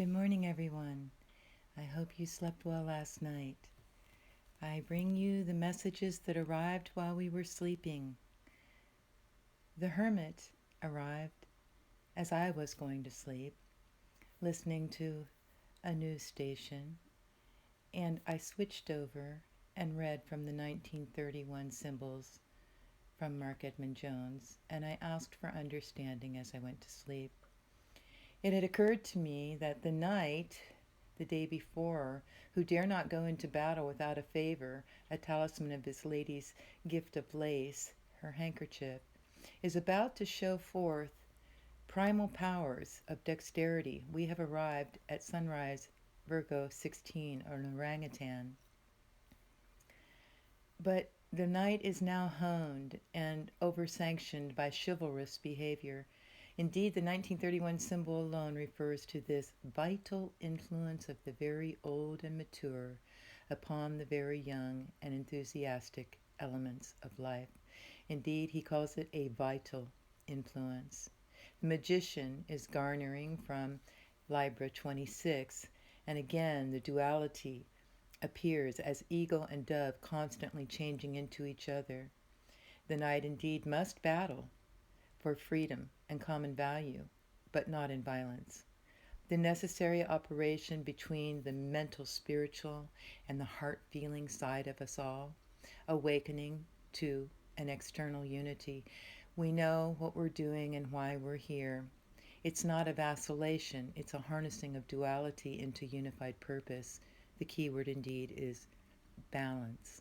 Good morning, everyone. I hope you slept well last night. I bring you the messages that arrived while we were sleeping. The hermit arrived as I was going to sleep, listening to a news station, and I switched over and read from the 1931 symbols from Mark Edmund Jones, and I asked for understanding as I went to sleep. It had occurred to me that the knight, the day before, who dare not go into battle without a favor, a talisman of his lady's gift of lace, her handkerchief, is about to show forth primal powers of dexterity. We have arrived at sunrise, Virgo 16, or an orangutan. But the knight is now honed and over-sanctioned by chivalrous behavior. Indeed, the 1931 symbol alone refers to this vital influence of the very old and mature upon the very young and enthusiastic elements of life. Indeed, he calls it a vital influence. The magician is garnering from Libra 26, and again the duality appears as eagle and dove constantly changing into each other. The knight indeed must battle for freedom and common value, but not in violence. The necessary operation between the mental, spiritual, and the heart-feeling side of us all, awakening to an external unity. We know what we're doing and why we're here. It's not a vacillation, it's a harnessing of duality into unified purpose. The key word indeed is balance.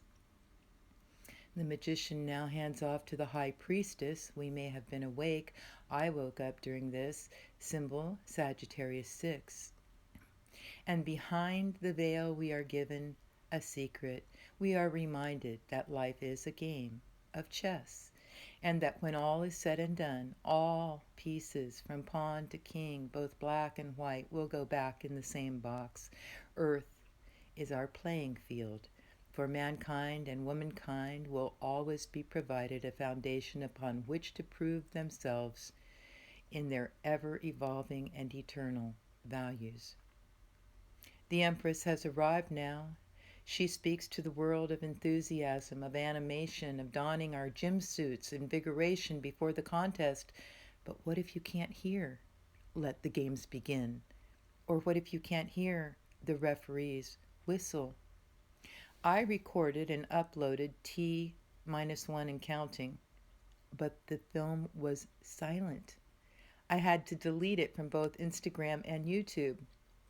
The magician now hands off to the high priestess. We may have been awake. I woke up during this symbol, Sagittarius 6. And behind the veil we are given a secret. We are reminded that life is a game of chess, and that when all is said and done, all pieces from pawn to king, both black and white, will go back in the same box. Earth is our playing field. For mankind and womankind will always be provided a foundation upon which to prove themselves in their ever-evolving and eternal values. The Empress has arrived now. She speaks to the world of enthusiasm, of animation, of donning our gym suits, invigoration before the contest. But what if you can't hear? Let the games begin. Or what if you can't hear the referee's whistle? I recorded and uploaded T-1 and counting, but the film was silent. I had to delete it from both Instagram and YouTube.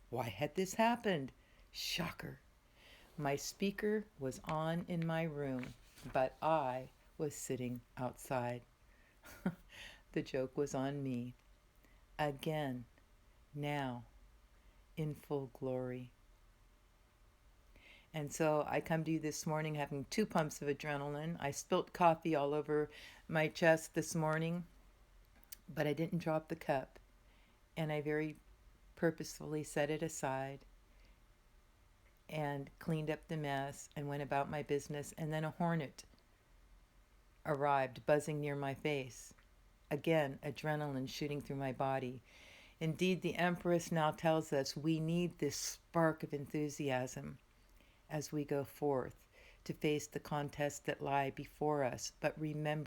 Why had this happened? Shocker. My speaker was on in my room, but I was sitting outside. The joke was on me. Again, now, in full glory. And so I come to you this morning having 2 pumps of adrenaline. I spilt coffee all over my chest this morning, but I didn't drop the cup. And I very purposefully set it aside and cleaned up the mess and went about my business. And then a hornet arrived, buzzing near my face. Again, adrenaline shooting through my body. Indeed, the Empress now tells us we need this spark of enthusiasm as we go forth to face the contests that lie before us. But remember,